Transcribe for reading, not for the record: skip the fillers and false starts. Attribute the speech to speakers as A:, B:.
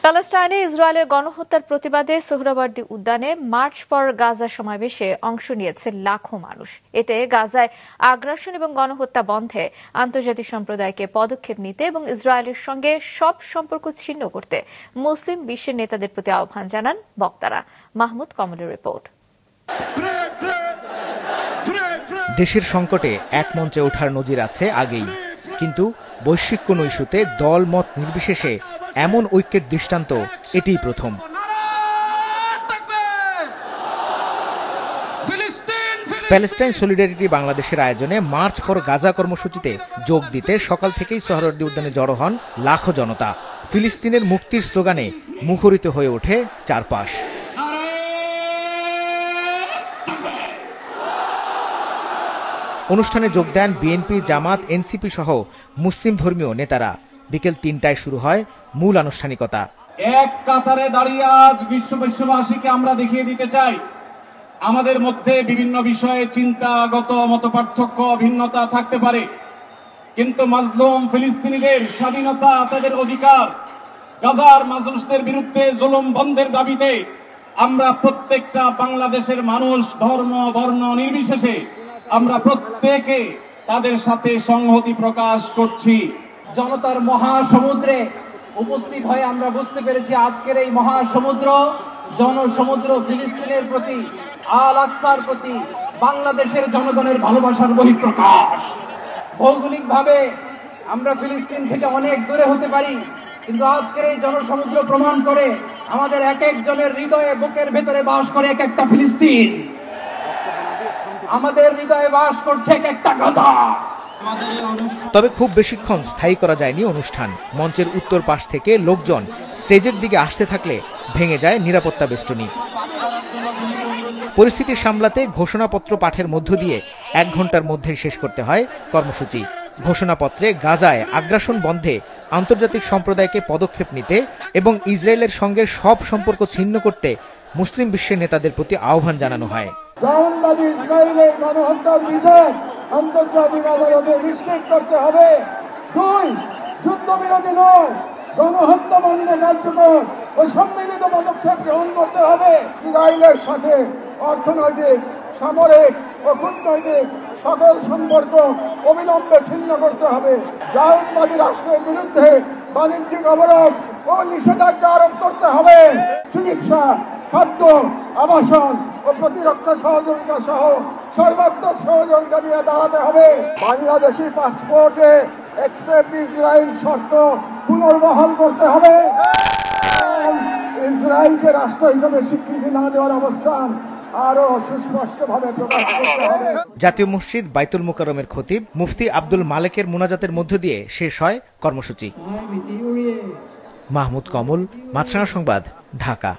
A: প্যালেস্টাইনে ইসরায়েলের গণহত্যার প্রতিবাদে সোহরাওয়ার্দী উদ্যানে মার্চ ফর গাজা সমাবেশে অংশ নিয়েছে লাখো মানুষ। এতে গাজায় আগ্রাসন এবং গণহত্যা বন্ধে আন্তর্জাতিক সম্প্রদায়কে পদক্ষেপ নিতে এবং ইসরায়েলের সঙ্গে সব সম্পর্ক ছিন্ন করতে মুসলিম বিশ্বের নেতাদের প্রতি আহ্বান জানান বক্তারা। মাহমুদ কমলের রিপোর্ট।
B: দেশের সংকটে এক মঞ্চে ওঠার নজির আছে আগেই, কিন্তু বৈশ্বিক কোনো ইস্যুতে দল মত নির্বিশেষে এমন ঐক্যের দৃষ্টান্ত এটিই প্রথম। প্যালেস্টাইন সলিডারিটি বাংলাদেশের আয়োজনে মার্চ ফর গাজা কর্মসূচিতে যোগ দিতে সকাল থেকেই সোহরাওয়ার্দী উদ্যানে জড়ো হন লাখো জনতা। ফিলিস্তিনের মুক্তির স্লোগানে মুখরিত হয়ে ওঠে চারপাশ। অনুষ্ঠানে যোগ দেন বিএনপি, জামাত, এনসিপি সহ মুসলিম ধর্মীয় নেতারা। বিকেল ৩টায় শুরু হয় মূল আনুষ্ঠানিকতা।
C: এক কাতারে দাঁড়িয়ে আজ বিশ্ববাসীকে আমরা দেখিয়ে দিতে চাই, আমাদের মধ্যে বিভিন্ন বিষয়ে চিন্তাগত মতপার্থক্য, ভিন্নতা থাকতে পারে, কিন্তু মাজলুম ফিলিস্তিনিদের স্বাধীনতা, তাদের অধিকার, গাজার মানুষদের বিরুদ্ধে জুলুম বন্ধের দাবিতে আমরা প্রত্যেকটা বাংলাদেশের মানুষ ধর্ম বর্ণ নির্বিশেষে আমরা প্রত্যেকে তাদের সাথে সংহতি প্রকাশ করছি।
D: জনতার মহাসমুদ্রে উপস্থিত হয়ে আমরা বুঝতে পেরেছি আজকের এই মহাসমুদ্র, জনসমুদ্র ফিলিস্তিনের প্রতি, আল আকসার প্রতি বাংলাদেশের জনগণের ভালোবাসার বহিঃপ্রকাশ। ভৌগোলিকভাবে আমরা ফিলিস্তিন থেকে অনেক দূরে হতে পারি, কিন্তু আজকের এই জনসমুদ্র প্রমাণ করে আমাদের এক একজনের হৃদয়ে, বুকের ভেতরে বাস করে এক একটা ফিলিস্তিন, আমাদের হৃদয়ে বাস করছে এক একটা গাজা।
B: তবে খুব বেশিক্ষণ স্থায়ী করা যায়নি অনুষ্ঠান। মঞ্চের উত্তর পাশ থেকে লোকজন স্টেজের দিকে আসতে থাকলে ভেঙে যায় নিরাপত্তা বেষ্টনী। পরিস্থিতি সামলাতে ঘোষণাপত্র পাঠের মধ্য দিয়ে 1 ঘন্টার মধ্যে শেষ করতে হয় কর্মসূচি। ঘোষণাপত্রে গাজায় আগ্রাসন বন্ধে আন্তর্জাতিক সম্প্রদায়কে পদক্ষেপ নিতে এবং ইসরায়েলের সঙ্গে সব সম্পর্ক ছিন্ন করতে মুসলিম বিশ্বের নেতাদের প্রতি আহ্বান জানানো হয়।
E: জায়নবাদী ইসরায়েলের গণহত্যার বিচার আন্তর্জাতিক আদালতে নিশ্চিত করতে হবে। 2, যুদ্ধবিরতি নয়, গণহত্যা বন্ধে কার্যকর ও সম্মিলিত পদক্ষেপ গ্রহণ করতে হবে। ইসরায়েলের সাথে অর্থনৈতিক, সামরিক ও কূটনৈতিক সকল সম্পর্ক অবিলম্বে ছিন্ন করতে হবে। জায়নবাদী রাষ্ট্রের বিরুদ্ধে বাণিজ্যিক অবরোধ ও নিষেধাজ্ঞা আরোপ করতে হবে। চিকিৎসা, খাদ্য, আবাসন ও প্রতিরক্ষা সহযোগিতা সহ সর্বাত্মক সহযোগিতা নিয়ে দাঁড়াতে হবে। বাংলাদেশি পাসপোর্টে অ্যাকসেপ্ট ইসরায়েল শর্ত পুনর্বহাল করতে হবে। ইসরায়েলকে রাষ্ট্র হিসেবে স্বীকৃতি না দেওয়ার অবস্থান আরো সুস্পষ্টভাবে প্রকাশ করতে হবে।
B: জাতীয় মসজিদ বাইতুল মুকাররমের খতিব মুফতি আব্দুল মালেকের মুনাজাতের মধ্য দিয়ে শেষ হয় কর্মসূচি। মাহমুদ কমল, মাছরাঙা সংবাদ, ঢাকা।